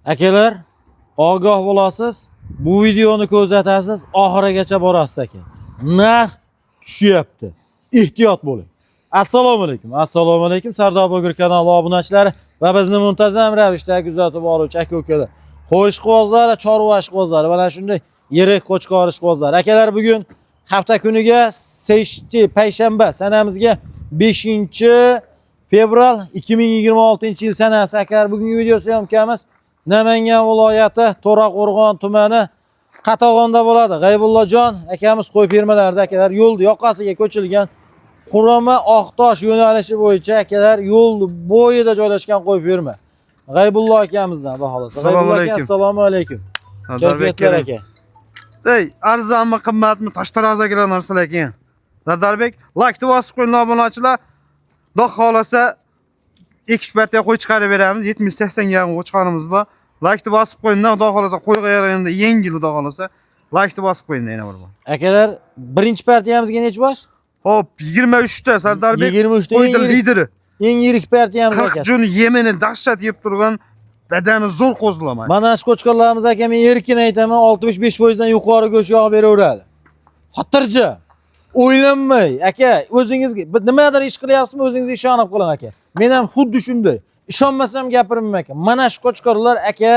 Akalar, ogoh bo'lasiz. Bu videoni ko'rsatasiz, oxirigacha borasiz aka. Narx tushyapti. Ehtiyot bo'ling. Assalomu alaykum. Assalomu alaykum. Sardor Bogir kanali obunachilari va bizni muntazam ravishda kuzatib boruvchi aka-ukalar. Qo'shqozlar, chorva ishqozlari, mana shunday yirik qo'chqor ishqozlar. Akalar, bugun hafta kuniga payshanba sanamizga 5-fevral 2026-yil sanasi. Akalar, bugungi video syomkamiz Namangan viloyati To'raqo'rg'on tumani Qatag'onda bo'ladi. G'aybullajon akamiz qo'y fermalarida akalar yo'l yoqasiga ko'chilgan Qurama Oqtosh yo'nalishi bo'yicha akalar yo'l bo'yida joylashgan qo'y ferma. G'aybullo akamizdan baholasa. Assalomu alaykum. Assalomu alaykum. Kayfiyatlar aka. Ey, arzonmi, qimmatmi, toshtaroza kelar narsalar ekan. Sardarbek, like bosib qo'ying obunachilar. Xudo xolasa ekspertga qo'y chiqarib beramiz. 70-80 ga qo'y chiqaramiz bor. Like bosib qo'ying, xudo xolasa qo'yga yaraganda yengil xudo xolasa. Like bosib qo'ying yana bir bor. Akalar, birinchi partiyamizga necha bosh? Hop, 23 ta Sardarbek. 23 ta qo'ydi lideri. Eng yirik partiyamiz aka. 40 jun yemini dahshat yeb turgan badani zo'r qo'zlamaydi. Mana shu qo'chqorlarimiz aka, men erkin aytaman, 65% dan yuqori go'sht yog' beraveradi. Xotirja. O'ylanmay, aka, o'zingizga nimadir ish qilyapsizmi, o'zingizga ishonib qiling aka. Men ham xuddi shunday. Ishonmasam gapirmayman aka. Mana shu qo'chqorlar aka,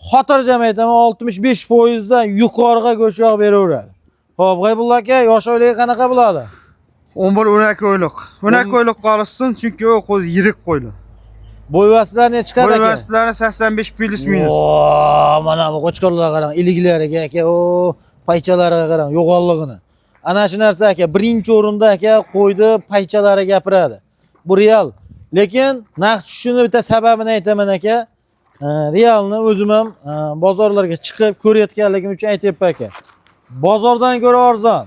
xotirjam aytaman, 65% dan yuqoriga go'sht yog' beraveradi. Xo'p, G'aybulla aka, yosh oilaga qanaqa bo'ladi? 11-12 oylik. 12 oylik qolsin, chunki u qo'z yirik qo'ylar. Bo'yvasilar ne chiqadi aka? Bo'yvasilar 85 plus minus. Mana bu qo'chqorlarga qarang, iliklariga aka, o paychalariga qarang, yo'g'onligini. Ana shu narsa aka, birinchi o'rinda aka qo'ydi paychalari gapiradi. Bu real. Lekin narx tushishini bitta sababini aytaman aka. Realni o'zim ham bozorlarga chiqib ko'rayotganligim uchun aytayapman aka. Bozordan ko'ra arzon.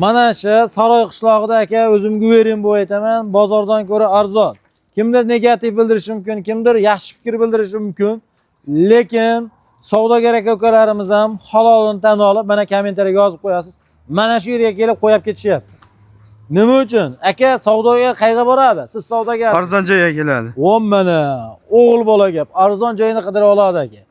Mana shu Saroy qishlog'ida aka, o'zim guverim bu aytaman, bozordan ko'ra arzon. Kimdir negativ bildirishi mumkin, kimdir yaxshi fikr bildirishi mumkin. Lekin savdogar aka-ukalarimiz ham halolini tan olib, mana kommentariyaga yozib qo'yasiz. Mana shu yerga kelib qo'yib ketishyapti. Nima uchun? Aka, savdogar qayerga boradi? Siz savdogar. Arzon joyga keladi. Mana o'g'il bola gap, arzon joyini qidirib oladi aka.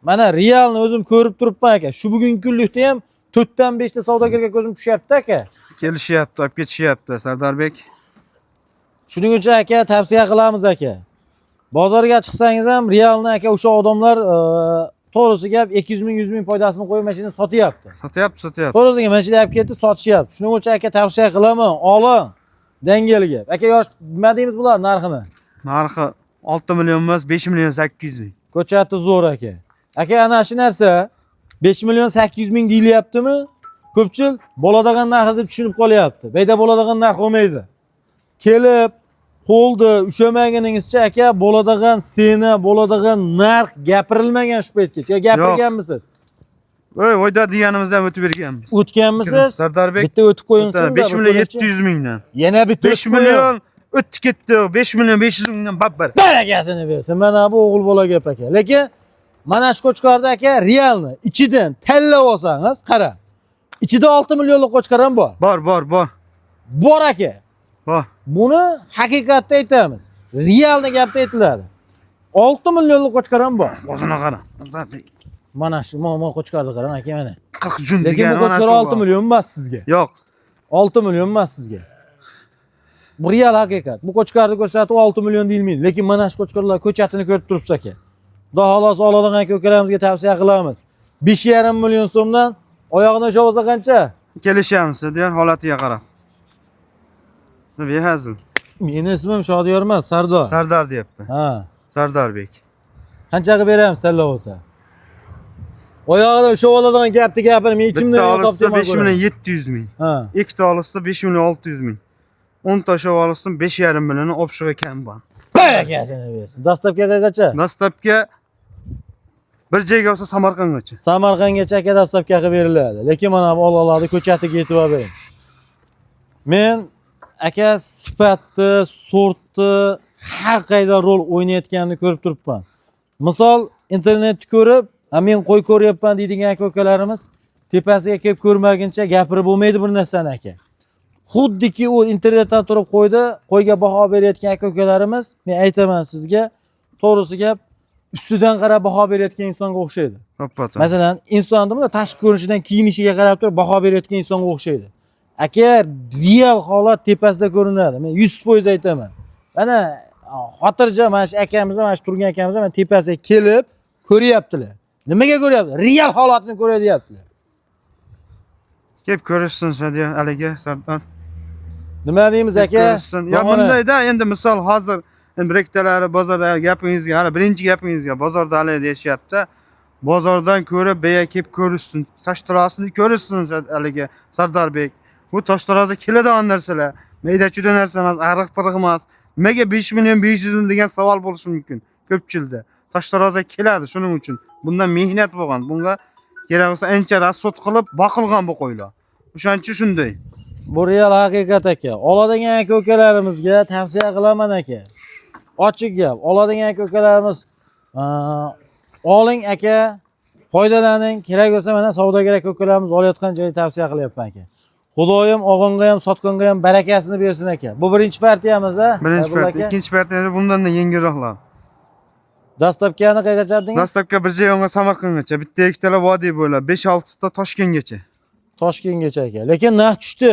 Mana realni o'zim ko'rib turibman aka. Shu bugungi kunlikda ham 4 dan 5 ta savdogarga ko'zim tushyapti aka. Kelishyapti, olib ketishyapti Sardarbek. Shuning uchun aka tavsiya qilamiz aka. Bozorga chiqsangiz ham realni aka o'sha odamlar to'g'risi gap 200 ming 100 ming foydasini qo'yib mashinani sotyapti. Sotyapti. To'g'risi mashina olib ketib sotishyapti. Shuning uchun aka tavsiya qilaman, oling. Dangal gap. Aka yosh nima deymiz bular narxini? Narxi 6 million emas, 5 million 800 ming. Ko'chati zo'r aka. Aka ana shu narsa 5 million 800 ming deyilyaptimi? Ko'pchilik bo'ladigan narx deb tushunib qolyapti. Bayda bo'ladigan narx bo'lmaydi. Kelib qo'ldi ushlamaganingizcha aka, bo'ladigan seni, bo'ladigan narx gapirilmagan shu paytgacha. Gapirganmisiz? Voyda deganimizdan o'tib berganmiz. O'tganmisiz? Sardarbek bitta o'tib qo'ying. 5 million 700 mingdan. Yana bitta 5 million o'tdi ketdi. 5 million 500 mingdan babbar. Barakasini bersin. Mana bu o'g'il bola gap aka. Lekin mana shu qo'chqorda aka realni ichidan tanlab olsangiz, qara. Ichida 6 millionlik qo'chqor ham bor. Bor aka. Bor. Buni haqiqatda aytamiz. Realni gapda aytiladi. 6 millionlik qo'chqor ham bor. O'zini qara. Mana shu mo'mol qo'chqorni qarang aka mana. 40 jun Lekin degan bu qo'chqor 6 million emas sizga. Yo'q. 6 million emas sizga. Bu real haqiqat. Bu qo'chqorni ko'rsatib 6 million deyilmaydi. Lekin mana shu qo'chqorlar ko'chatini ko'rib turibsiz aka. Xudo xolosa oladigan aka-ukalarimizga tavsiya qilamiz. 5,5 million so'mdan oyog'ini usha bo'lsa qancha? Kelishamiz degan holatiga qarab. Behazil. Meni ismim Shodiyor emas, Sardor. Sardor deyapti. Ha. Sardarbek. Qanchaga beramiz tanlab olsa? Oyog'ida usha bo'ladigan gapni gapirib, men ichimdan topdim. 5 million 700 ming. Ha. Ikkita olsa 5 million 600 ming. 10 ta shu olsin 5,5 million opshiga kam bor. Barakasini bersin. Dastlabki qancha? Dastlabki bir joyga olsa Samarqandgacha. Samarqandgacha aka dastlabki qilib beriladi. Lekin mana bu olalarni ko'chatiga yetib bering. Men aka sifatni, sortni har qayda rol o'ynayotganini ko'rib turibman. Misol internetni ko'rib, men qo'y ko'ryapman deydigan aka-ukalarimiz tepasiga kelib ko'rmaguncha gapirib bo'lmaydi bir narsani aka. Xuddiki u internetdan turib qo'yga baho berayotgan aka-ukalarimiz, men aytaman sizga, to'g'risi gap, ustidan qarab baho berayotgan insonga o'xshaydi. To'ppa-to'g'ri. Masalan, insonni bunda tashqi ko'rinishidan, kiyinishiga qarab turib baho berayotgan insonga o'xshaydi. Aka, real holat tepasida ko'rinadi. Men 100% aytaman. Mana xotirjam mana shu akamizni, mana shu turgan akamizni mana tepasiga kelib ko'ryaptilar. Nimaga ko'ryapti? Real holatni ko'ryaptilar. Kelib ko'rishsin shadiya aliga Sardor. Nima deymiz aka? Ko'rishsin. Ya bundayda endi misol hozir rektalari bozorda gapingizga, hali birinchi gapingizga bozorda hali deyishyapti. Bozordan ko'rib beya kelib ko'rishsin. Toshtarosini ko'rishsin aliga Sardorbek. Bu toshtaroza keladigan narsalar. Mayda-chuda narsa emas, ariq-tiriq emas. Nimaga 5 million 500 ming degan savol bo'lishi mumkin ko'pchilda. Toshtaroza keladi shuning uchun. Bundan mehnat bo'lgan. Bunga kerak bo'lsa ancha rasot qilib boqilgan bu qo'ylar. O'shancha shunday. Bu real haqiqat aka. Oladigan aka-ukalarimizga tavsiya qilaman aka. Ochiq gap. Oladigan aka-ukalarimiz oling aka, foydalaning. Kerak bo'lsa mana savdogar aka-ukalarimiz olayotgan joyni tavsiya qilyapman aka. Xudoyim og'inga ham, sotqinga ham barakasini bersin aka. Bu birinchi partiyamiz a? Birinchi partiya, ikkinchi partiyada bundan da yengilroqlar. Dastlabkini qayergacha aytdingiz? Dastlabki bir joyga Samarqandgacha, bitta ikkitala vodiy bo'ylab 5-6 ta Toshkentgacha. Toshkentgacha aka. Lekin narx tushdi.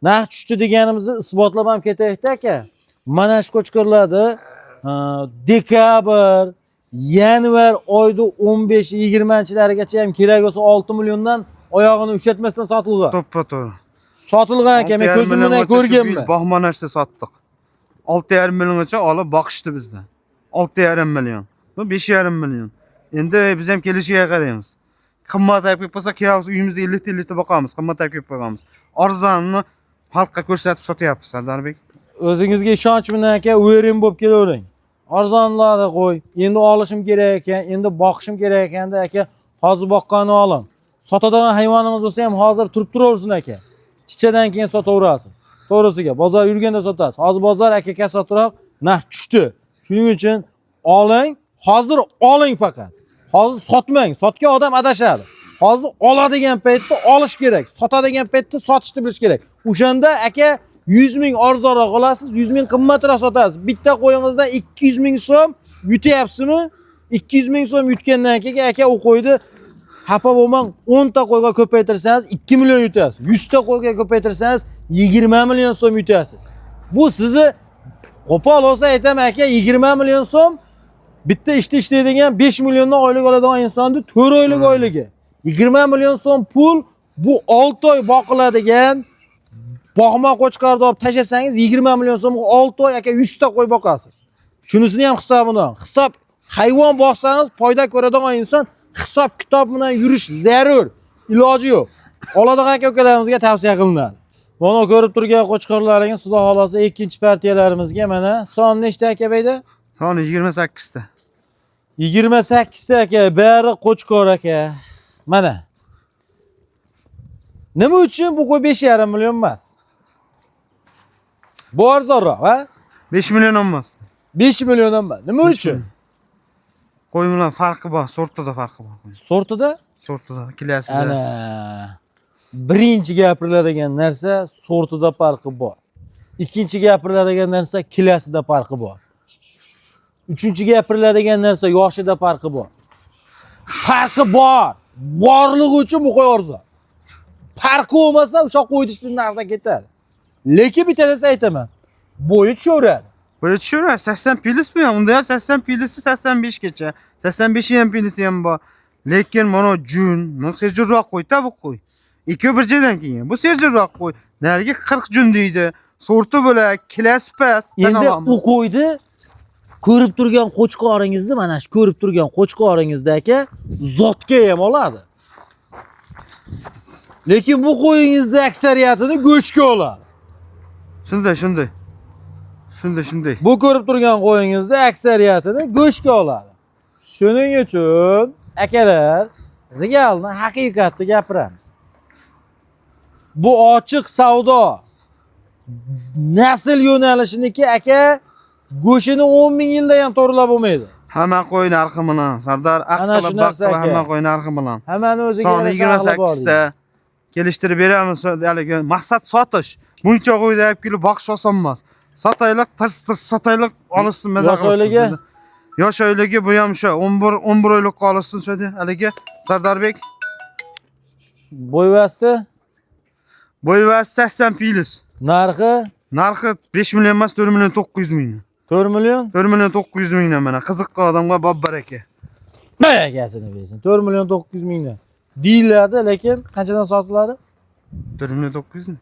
Narx tushdi deganimizni isbotlab ham ketaylik aka. Mana shu qo'chqorlarda dekabr, yanvar oyida 15-20-larigacha ham kerak bo'lsa 6 milliondan oyog'ini ushatmasdan sotilgan. To'ppa-to'g'ri. Sotilgan aka, men ko'zim bilan ko'rganman. Bog'ma narsa sotdik. 6,5 milliongacha olib boqishdi bizdan. 6,5 million. Bu 5,5 million. Endi biz ham kelishiga qaraymiz. Qimmat ayib bo'lsa, kerak bo'lsa uyimizda 50 ta boqamiz, qimmat ayib qo'yamiz. Arzonni xalqqa ko'rsatib sotyapmiz, Sardorbek. O'zingizga ishonch bilan aka, o'yering bo'lib kelavering. Arzonlarni qo'y. Endi olishim kerak ekan, endi boqishim kerak ekanda aka, hozir boqqanini oling. Sotadigan hayvonimiz bo'lsa ham hozir turib turaversin aka. Chichadan keyin sotaverasiz. To'g'risiga, bozor yurganda sotasiz. Hozir bozor aka kasatroq, narx tushdi. Shuning uchun oling, hozir oling faqat. Hozir sotmang, sotgan odam adashadi. Hozir oladigan paytda olish kerak, sotadigan paytda sotishni bilish kerak. O'shanda aka 100 ming arzonroq olasiz, 100 ming qimmatroq sotasiz. Bitta qo'yingizdan 200 ming so'm yutyapsizmi? 200 ming so'm yutgandan keyin aka u qo'ydi xafa bo'lmang, 10 ta qo'yga ko'paytirsangiz 2 million yutasiz. 100 ta qo'yga ko'paytirsangiz 20 million so'm yutasiz. Bu sizni qo'pol olsa aytaman aka, 20 million so'm bitta ishlaydigan 5 milliondan oylik oladigan insonni 4 oylik oyligi. 20 million so'm pul bu 6 oy boqiladigan boqma qo'chqorni olib tashlasangiz 20 million so'mga 6 oy aka 100 ta qo'y boqasiz. Shunisini ham hisobidan. Hisob hayvon boqsangiz foyda ko'radigan inson hisob kitob bilan yurish zarur. Iloji yo'q. Oladigan aka-ukalarimizga tavsiya qilinadi. Mana ko'rib turgan qo'chqorlaringiz Xudo xolasa ikkinchi partiyalarimizga mana son nechta aka beyda? Soni 28 ta. 28 ta aka, bari qo'chqor aka. Mana. Nima uchun bu qo'y 5,5 million emas? Bu arzonroq, ha? 5 million emas. 5 million emas. Nima uchun? Qo'y bilan farqi bor, sortida farqi bor. Sortida? Sortida, kilasida. Ana. Birinchi gapiriladigan narsa sortida farqi bor. Ikkinchi gapiriladigan narsa kilasida farqi bor. Uchinchi gapiriladigan narsa yoshida farqi bor. Farqi bor. Borligi uchun bu qo'y arzon. Farqi bo'lmasa o'sha qo'yishning narxi ketadi. Lekin bitta narsa aytaman. Bo'yi tushaveradi. Bo'yi tushaveradi. 80 pilismi? Unda ham 80 pilisi 85 gacha. 85 ham pilisi ham bor. Lekin mana jun, sejurroq qo'y-ta bu qo'y. Ikki bir joydan keyin. Bu sejurroq qo'y. Nariga 40 jun deydi. Sorti bo'lak, kilasi past. Endi u qo'ydi ko'rib turgan qo'chqoringizni, mana shu ko'rib turgan qo'chqoringizda aka zotga ham oladi. Lekin bu qo'yingizda aksariyatini go'shtga oladi. Shunday. Bu ko'rib turgan qo'yingizda aksariyatini go'shtga oladi. Shuning uchun akalar, realni haqiqatni gapiramiz. Bu ochiq savdo. Nasl yo'nalishiniki aka go'shini 10 ming yilda ham to'g'rilab bo'lmaydi. Hamma qo'y narxi bilan, Sardor aqli baqqala hamma qo'y narxi bilan. Hammani o'ziga soni 28 ta. Kelishtirib beramiz haligi maqsad sotish. Buncha qo'yni olib kelib boqish oson emas. Sotaylik, tirs sotaylik, olishsin maza qilsin. Yosh oyligi bu ham shu 11 oylik qolsin shodi. Haligi Sardarbek. Bo'yvasti, Bo'yvasi 80 plus. narxi 5 million emas, 4 million 900 ming. 4 million. 4 million 900 mingdan mana qiziq odamga bob baraka. Barakasini bersin. 4 million 900 mingdan. Deyiladi, lekin qanchadan sotiladi? 4 million 900 ming.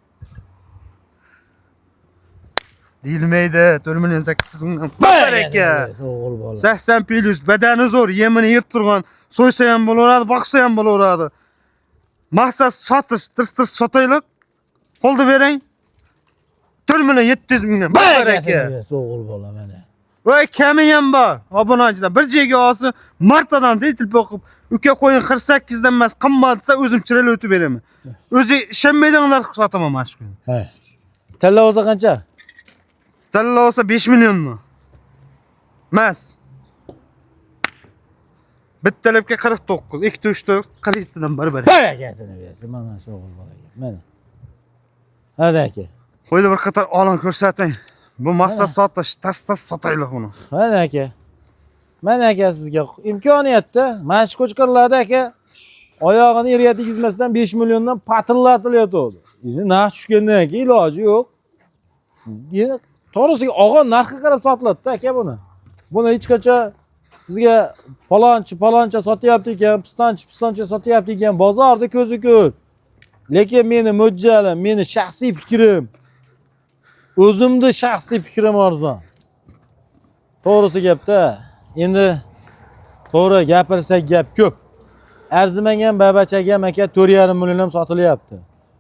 Deyilmaydi, 4 million 800 mingdan. Baraka. O'g'il bola. 80 plus, badani zo'r, yemini yeb turgan, so'ysa ham bo'laveradi, boqsa ham bo'laveradi. Maqsad sotish, tirs sotaylik. Qo'lda bering. 4 million 700 mingdan. Baraka. O'g'il bola mana. Voy kami ham bor. Obunachilar bir joyga olsa, martadan deytilib o'qib, uka qo'yin 48 dan emas, qimmat desa o'zim chirayli o'tib beraman. O'zi ishonmaydiganlar sotaman mana shu. Ha. Talla olsa qancha? Talla olsa 5 millionmi? Emas. Bittalabga 49, 2 3 4 qilibdan bir-bir. Barakasini bersin mana shu o'g'il bolaga. Mana. Hadi aka. Qo'yda bir qator olon ko'rsating. Bu maqsad sotish, tas sotaylik buni. Mana aka. Mana aka sizga imkoniyatda mana shu ko'chqarlarda aka oyog'ini yerga tegizmasdan 5 milliondan patillatilyotdi. Endi narx tushgandan keyin iloji yo'q. Endi to'g'risiga og'on narxga qarab sotiladi aka buni. Buni hech qachon sizga palonchi sotyapti ekan, pistonchi sotyapti ekan, bozorda ko'zi ko'r. Lekin meni mo'ljalim, meni shaxsiy fikrim, o'zimni shaxsiy fikrim arzon. To'g'risi gapda. Endi to'g'ri gapirsak gap ko'p. Arzimagan babachagam aka 4,5 million ham sotilyapti.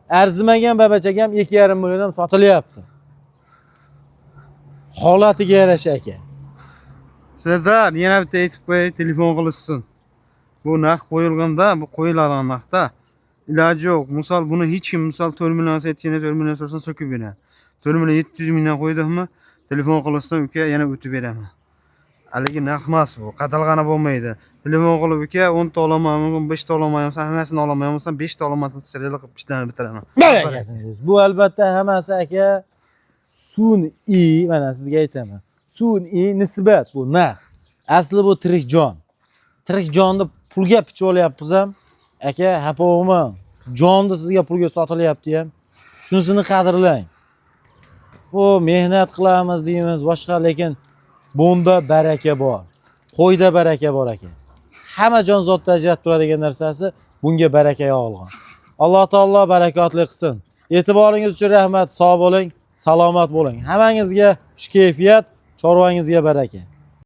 Arzimagan babachagam 2,5 million ham sotilyapti. Holatiga yarasha aka. Serdar, yana bitta aytib qo'yay, telefon qilishsin. Bu narx qo'yilganda, bu qo'yiladigan narxda iloji yo'q. Misol buni hech kim 4 million aytganda 4 million so'rasa so'kib beradi. 4 million 700 mingdan qo'ydikmi, telefon qilishsin, uka yana o'tib beraman. Haligi narx emas bu, qadalg'ana bo'lmaydi. Telefon qilib uka 10 ta olaman, 15 ta olaman, hammasini olaman, 5 ta olaman, sirli qilib ishlarni bitiraman. Bu albatta hammasi aka sun'iy, mana sizga aytaman. Sun'iy nisbat bu narx. Asli bu tirik jon. Tirik jonni pulga pichib olyapmiz ham. Aka, hapog'man. Jonni sizga pulga sotilyapti ham. Shunisini qadrlang. Bu mehnat qilamiz deymiz, boshqa, lekin bunda baraka bor. Qo'yda baraka bor aka. Hamma jon zotda ajratib turadigan narsasi bunga baraka yog'ilgan. Alloh taolo barakotli qilsin. E'tiboringiz uchun rahmat. Sog' bo'ling, salomat bo'ling. Hammangizga xush kayfiyat, chorvangizga baraka.